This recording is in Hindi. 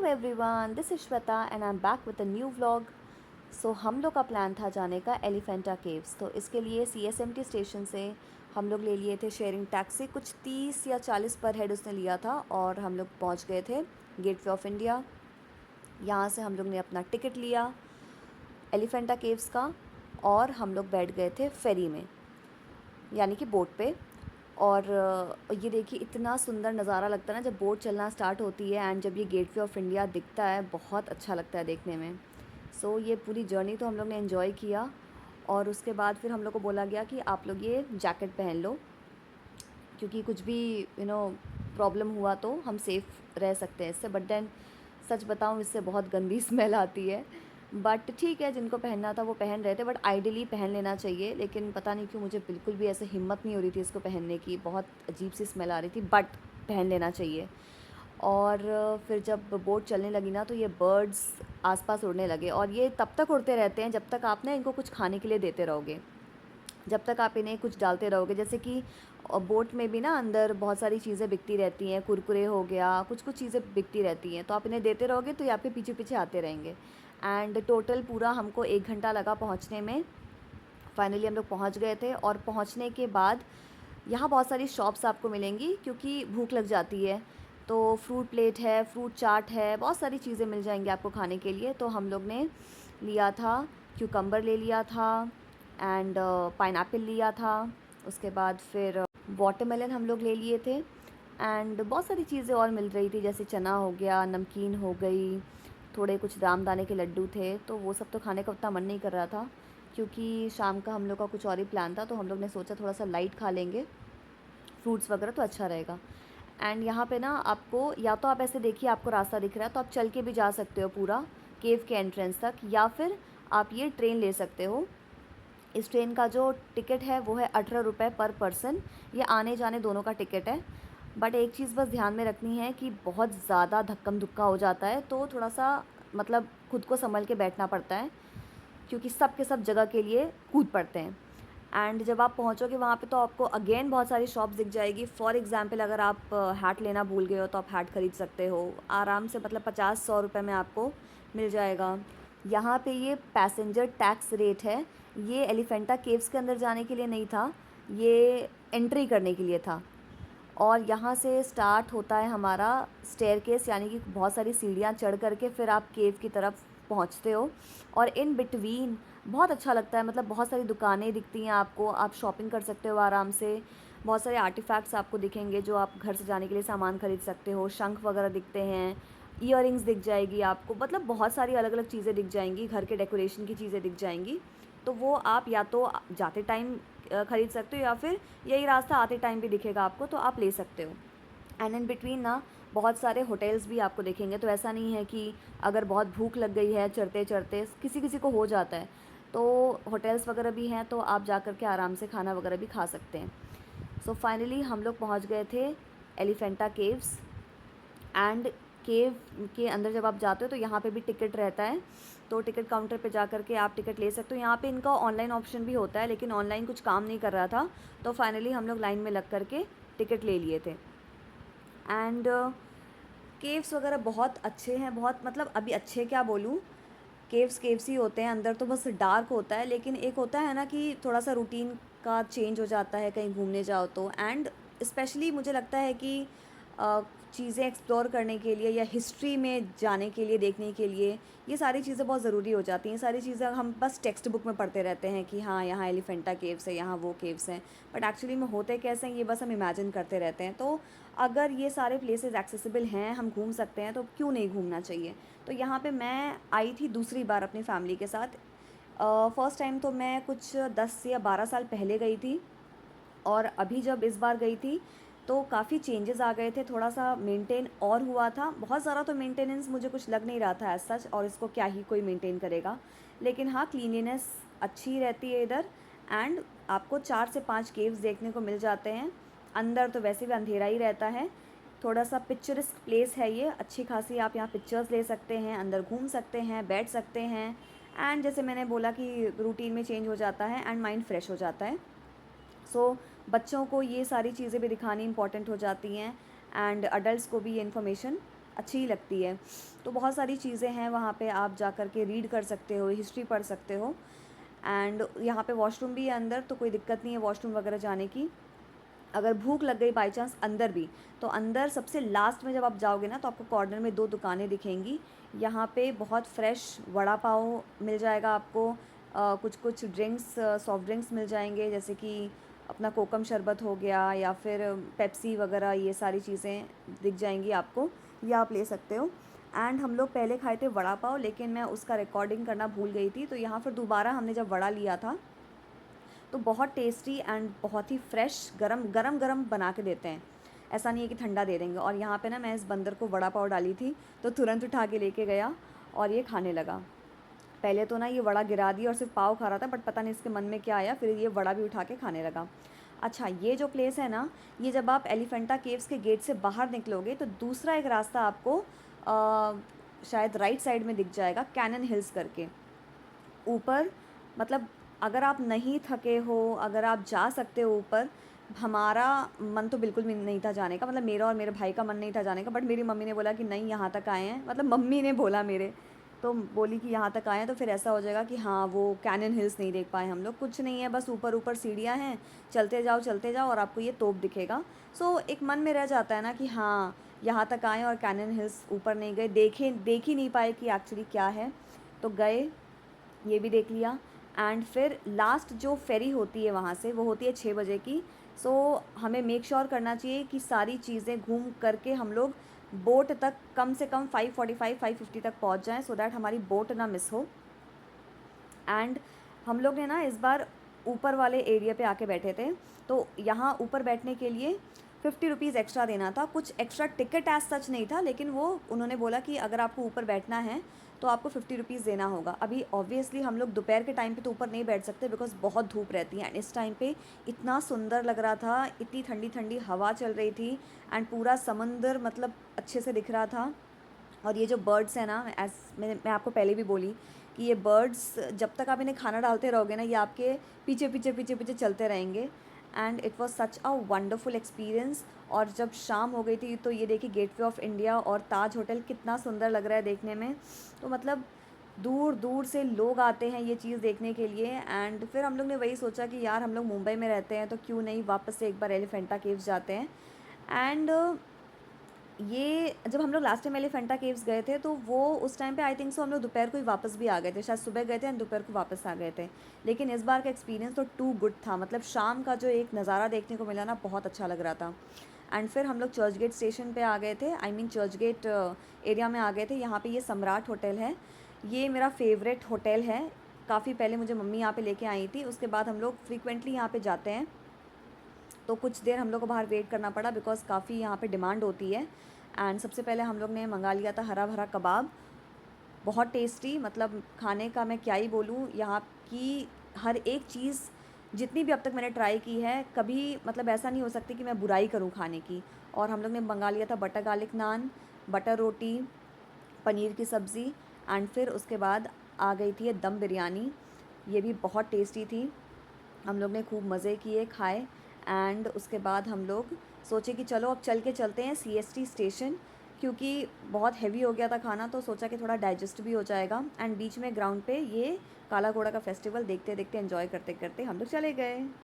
Everyone, this is Shweta and I am back with a new vlog. So हम लोग का प्लान था जाने का एलिफेंटा केव्स। तो इसके लिए CSMT स्टेशन से हम लोग ले लिए थे शेयरिंग टैक्सी। कुछ 30 या 40 पर हेड उसने लिया था और हम लोग पहुंच गए थे गेटवे ऑफ इंडिया। यहाँ से हम लोग ने अपना टिकट लिया एलिफेंटा केव्स का और हम लोग बैठ गए थे फेरी में, यानी कि बोट पे। और ये देखिए इतना सुंदर नज़ारा लगता है ना जब बोट चलना स्टार्ट होती है एंड जब ये गेटवे ऑफ इंडिया दिखता है, बहुत अच्छा लगता है देखने में। सो ये पूरी जर्नी तो हम लोग ने एंजॉय किया। और उसके बाद फिर हम लोग को बोला गया कि आप लोग ये जैकेट पहन लो, क्योंकि कुछ भी प्रॉब्लम हुआ तो हम सेफ़ रह सकते हैं इससे। बट देन सच बताऊँ, इससे बहुत गंदी स्मेल आती है। बट ठीक है, जिनको पहनना था वो पहन रहे थे, बट आइडियली पहन लेना चाहिए। लेकिन पता नहीं क्यों मुझे बिल्कुल भी ऐसे हिम्मत नहीं हो रही थी इसको पहनने की, बहुत अजीब सी स्मेल आ रही थी, बट पहन लेना चाहिए। और फिर जब बोट चलने लगी ना तो ये बर्ड्स आसपास उड़ने लगे, और ये तब तक उड़ते रहते हैं जब तक आप ना इनको कुछ खाने के लिए देते रहोगे, जब तक आप इन्हें कुछ डालते रहोगे। जैसे कि बोट में भी ना अंदर बहुत सारी चीज़ें बिकती रहती हैं, कुरकुरे हो गया, कुछ कुछ चीज़ें बिकती रहती हैं, तो आप इन्हें देते रहोगे तो ये आपके पीछे पीछे आते रहेंगे। एंड टोटल पूरा हमको 1 घंटा लगा पहुंचने में। फाइनली हम लोग पहुंच गए थे। और पहुंचने के बाद यहाँ बहुत सारी शॉप्स आपको मिलेंगी, क्योंकि भूख लग जाती है। तो फ्रूट प्लेट है, फ्रूट चाट है, बहुत सारी चीज़ें मिल जाएंगी आपको खाने के लिए। तो हम लोग ने लिया था, क्यूकम्बर ले लिया था एंड पाइनएप्पल लिया था। उसके बाद फिर वाटरमेलन हम लोग ले लिए थे। एंड बहुत सारी चीज़ें और मिल रही थी, जैसे चना हो गया, नमकीन हो गई, थोड़े कुछ रामदाने के लड्डू थे। तो वो सब तो खाने का उतना मन नहीं कर रहा था, क्योंकि शाम का हम लोग का कुछ और ही प्लान था। तो हम लोग ने सोचा थोड़ा सा लाइट खा लेंगे, फ्रूट्स वगैरह तो अच्छा रहेगा। एंड यहाँ पे ना आपको, या तो आप ऐसे देखिए आपको रास्ता दिख रहा है तो आप चल के भी जा सकते हो पूरा केव के एंट्रेंस तक, या फिर आप ये ट्रेन ले सकते हो। इस ट्रेन का जो टिकट है वो है 18 रुपये पर पर्सन। ये आने जाने दोनों का टिकट है। बट एक चीज़ बस ध्यान में रखनी है कि बहुत ज़्यादा धक्कम धुक्का हो जाता है, तो थोड़ा सा मतलब खुद को संभल के बैठना पड़ता है, क्योंकि सब के सब जगह के लिए कूद पड़ते हैं। एंड जब आप पहुंचोगे वहाँ पे तो आपको अगेन बहुत सारी शॉप्स दिख जाएगी। फॉर एग्ज़ाम्पल, अगर आप हैट लेना भूल गए हो तो आप हैट ख़रीद सकते हो आराम से, मतलब 50-100 रुपये में आपको मिल जाएगा। यहाँ पे ये पैसेंजर टैक्स रेट है, ये एलिफेंटा केव्स के अंदर जाने के लिए नहीं था, ये एंट्री करने के लिए था। और यहाँ से स्टार्ट होता है हमारा स्टेयरकेस, यानी कि बहुत सारी सीढ़ियाँ चढ़ करके फिर आप केव की तरफ पहुँचते हो। और इन बिटवीन बहुत अच्छा लगता है, मतलब बहुत सारी दुकानें दिखती हैं आपको, आप शॉपिंग कर सकते हो आराम से। बहुत सारे आर्टिफैक्ट्स आपको दिखेंगे जो आप घर से जाने के लिए सामान खरीद सकते हो, शंख वगैरह दिखते हैं, ईयरिंग्स दिख जाएगी आपको, मतलब बहुत सारी अलग अलग चीज़ें दिख जाएंगी, घर के डेकोरेशन की चीज़ें दिख जाएंगी। तो वो आप या तो जाते टाइम ख़रीद सकते हो, या फिर यही रास्ता आते टाइम भी दिखेगा आपको तो आप ले सकते हो। एंड इन बिटवीन ना बहुत सारे होटल्स भी आपको दिखेंगे। तो ऐसा नहीं है कि अगर बहुत भूख लग गई है चढ़ते चढ़ते, किसी किसी को हो जाता है, तो होटल्स वगैरह भी हैं, तो आप जा कर के आराम से खाना वगैरह भी खा सकते हैं। सो फाइनली हम लोग पहुंच गए थे एलिफेंटा केव्स। एंड केव के अंदर जब आप जाते हो तो यहाँ पे भी टिकट रहता है, तो टिकट काउंटर पे जा कर के आप टिकट ले सकते हो। यहाँ पे इनका ऑनलाइन ऑप्शन भी होता है, लेकिन ऑनलाइन कुछ काम नहीं कर रहा था, तो फाइनली हम लोग लाइन में लग कर के टिकट ले लिए थे। एंड केव्स वगैरह बहुत अच्छे हैं, बहुत मतलब अभी अच्छे क्या बोलूँ, केव्स केव्स ही होते हैं, अंदर तो बस डार्क होता है। लेकिन एक होता है ना कि थोड़ा सा रूटीन का चेंज हो जाता है कहीं घूमने जाओ तो। एंड स्पेशली मुझे लगता है कि चीज़ें एक्सप्लोर करने के लिए या हिस्ट्री में जाने के लिए, देखने के लिए, ये सारी चीज़ें बहुत ज़रूरी हो जाती हैं। सारी चीज़ें हम बस टेक्स्ट बुक में पढ़ते रहते हैं कि हाँ यहाँ एलिफेंटा केव्स है, यहाँ वो केव्स हैं, बट एक्चुअली में होते कैसे हैं ये बस हम इमेजिन करते रहते हैं। तो अगर ये सारे प्लेसेस एक्सेसिबल हैं, हम घूम सकते हैं, तो क्यों नहीं घूमना चाहिए। तो यहाँ पे मैं आई थी दूसरी बार अपनी फैमिली के साथ। फ़र्स्ट टाइम तो मैं कुछ 10 या 12 साल पहले गई थी, और अभी जब इस बार गई थी तो काफ़ी चेंजेस आ गए थे, थोड़ा सा मेंटेन और हुआ था। बहुत ज़्यादा तो मेंटेनेंस मुझे कुछ लग नहीं रहा था एज सच, और इसको क्या ही कोई मेंटेन करेगा। लेकिन हाँ, क्लीनलीनेस अच्छी रहती है इधर। एंड आपको 4 से 5 केव्स देखने को मिल जाते हैं। अंदर तो वैसे भी अंधेरा ही रहता है। थोड़ा सा पिक्चरिस्क प्लेस है ये, अच्छी खासी आप यहाँ पिक्चर्स ले सकते हैं, अंदर घूम सकते हैं, बैठ सकते हैं। एंड जैसे मैंने बोला कि रूटीन में चेंज हो जाता है एंड माइंड फ्रेश हो जाता है। सो बच्चों को ये सारी चीज़ें भी दिखानी इम्पॉर्टेंट हो जाती हैं, एंड अडल्ट्स को भी ये इन्फॉर्मेशन अच्छी ही लगती है। तो बहुत सारी चीज़ें हैं वहाँ पे, आप जा कर के रीड कर सकते हो, हिस्ट्री पढ़ सकते हो। एंड यहाँ पे वॉशरूम भी है अंदर, तो कोई दिक्कत नहीं है वॉशरूम वगैरह जाने की। अगर भूख लग गई बाई चांस अंदर भी, तो अंदर सबसे लास्ट में जब आप जाओगे ना, तो आपको कॉर्नर में 2 दुकानें दिखेंगी। यहाँ पे बहुत फ्रेश वड़ा पाव मिल जाएगा आपको। कुछ कुछ ड्रिंक्स, सॉफ्ट ड्रिंक्स मिल जाएंगे, जैसे कि अपना कोकम शरबत हो गया या फिर पेप्सी वगैरह, ये सारी चीज़ें दिख जाएंगी आपको, ये आप ले सकते हो। एंड हम लोग पहले खाए थे वड़ा पाव, लेकिन मैं उसका रिकॉर्डिंग करना भूल गई थी, तो यहाँ फिर दोबारा हमने जब वड़ा लिया था, तो बहुत टेस्टी एंड बहुत ही फ्रेश गरम गरम गरम बना के देते हैं। ऐसा नहीं है कि ठंडा दे देंगे। और यहाँ पे ना मैं इस बंदर को वड़ा पाव डाली थी, तो तुरंत उठा के लेके गया और ये खाने लगा। पहले तो ना ये वड़ा गिरा दिया और सिर्फ पाव खा रहा था, बट पता नहीं इसके मन में क्या आया, फिर ये वड़ा भी उठा के खाने लगा। अच्छा, ये जो प्लेस है ना, ये जब आप एलिफेंटा केव्स के गेट से बाहर निकलोगे, तो दूसरा एक रास्ता आपको शायद राइट साइड में दिख जाएगा, कैनन हिल्स करके ऊपर। मतलब अगर आप नहीं थके हो, अगर आप जा सकते हो ऊपर, हमारा मन तो बिल्कुल भी नहीं था जाने का, मतलब मेरा और मेरे भाई का मन नहीं था जाने का, बट मेरी मम्मी ने बोला कि नहीं, यहाँ तक आए हैं, मतलब मम्मी ने बोला मेरे, तो बोली कि यहाँ तक आए हैं तो फिर ऐसा हो जाएगा कि हाँ, वो कैनन हिल्स नहीं देख पाए हम लोग। कुछ नहीं है, बस ऊपर ऊपर सीढ़ियाँ हैं, चलते जाओ और आपको ये तोप दिखेगा। सो एक मन में रह जाता है ना कि हाँ, यहाँ तक आए और कैनन हिल्स ऊपर नहीं गए, देख ही नहीं पाए कि एक्चुअली क्या है। तो गए, ये भी देख लिया। एंड फिर लास्ट जो फेरी होती है वहाँ से, वो होती है 6 बजे की। सो हमें मेक श्योर करना चाहिए कि सारी चीज़ें घूम करके हम लोग बोट तक कम से कम 5:45 5:50 तक पहुँच जाएं, सो दैट हमारी बोट ना मिस हो। एंड हम लोग ने ना इस बार ऊपर वाले एरिया पे आके बैठे थे, तो यहाँ ऊपर बैठने के लिए 50 रुपीज़ एक्स्ट्रा देना था। कुछ एक्स्ट्रा टिकट एज सच नहीं था, लेकिन वो उन्होंने बोला कि अगर आपको ऊपर बैठना है तो आपको 50 रुपीज़ देना होगा। अभी ऑब्वियसली हम लोग दोपहर के टाइम पे तो ऊपर नहीं बैठ सकते, बिकॉज बहुत धूप रहती है। एंड इस टाइम पे इतना सुंदर लग रहा था, इतनी ठंडी ठंडी हवा चल रही थी, एंड पूरा समंदर मतलब अच्छे से दिख रहा था। और ये जो बर्ड्स हैं ना, एज मैं आपको पहले भी बोली कि ये बर्ड्स जब तक आप इन्हें खाना डालते रहोगे ना, ये आपके पीछे पीछे पीछे पीछे चलते रहेंगे। And it was such a wonderful experience. और जब शाम हो गई थी, तो ये देखिए गेटवे ऑफ इंडिया और ताज होटल कितना सुंदर लग रहा है देखने में। तो मतलब दूर दूर से लोग आते हैं ये चीज़ देखने के लिए। एंड फिर हम लोग ने वही सोचा कि यार, हम लोग मुंबई में रहते हैं, तो क्यों नहीं वापस से एक बार एलिफेंटा केव्स जाते हैं। एंड ये जब हम लोग लास्ट टाइम एलिफेंटा केव्स गए थे, तो वो उस टाइम पे आई थिंक सो हम लोग दोपहर को ही वापस भी आ गए थे, शायद सुबह गए थे एंड दोपहर को वापस आ गए थे। लेकिन इस बार का एक्सपीरियंस तो टू गुड था, मतलब शाम का जो एक नज़ारा देखने को मिला ना, बहुत अच्छा लग रहा था। एंड फिर हम लोग चर्च गेट स्टेशन पे आ गए थे, I mean Churchgate area में आ गए थे। यहाँ पे ये सम्राट होटल है, ये मेरा फेवरेट होटल है। काफ़ी पहले मुझे मम्मी यहाँ पे लेके आई थी, उसके बाद हम लोग फ्रीक्वेंटली यहाँ पे जाते हैं। तो कुछ देर हम लोग को बाहर वेट करना पड़ा, बिकॉज़ काफ़ी यहाँ पे डिमांड होती है। एंड सबसे पहले हम लोग ने मंगा लिया था हरा भरा कबाब, बहुत टेस्टी। मतलब खाने का मैं क्या ही बोलूँ, यहाँ की हर एक चीज़ जितनी भी अब तक मैंने ट्राई की है, कभी मतलब ऐसा नहीं हो सकती कि मैं बुराई करूँ खाने की। और हम लोग ने मंगा लिया था बटर गार्लिक नान, बटर रोटी, पनीर की सब्ज़ी। एंड फिर उसके बाद आ गई थी ये दम बिरयानी, ये भी बहुत टेस्टी थी। हम लोग ने खूब मज़े किए, खाए। एंड उसके बाद हम लोग सोचे कि चलो अब चल के चलते हैं सीएसटी स्टेशन, क्योंकि बहुत हेवी हो गया था खाना, तो सोचा कि थोड़ा डाइजेस्ट भी हो जाएगा। एंड बीच में ग्राउंड पे ये काला घोड़ा का फेस्टिवल देखते देखते एंजॉय करते करते हम लोग चले गए।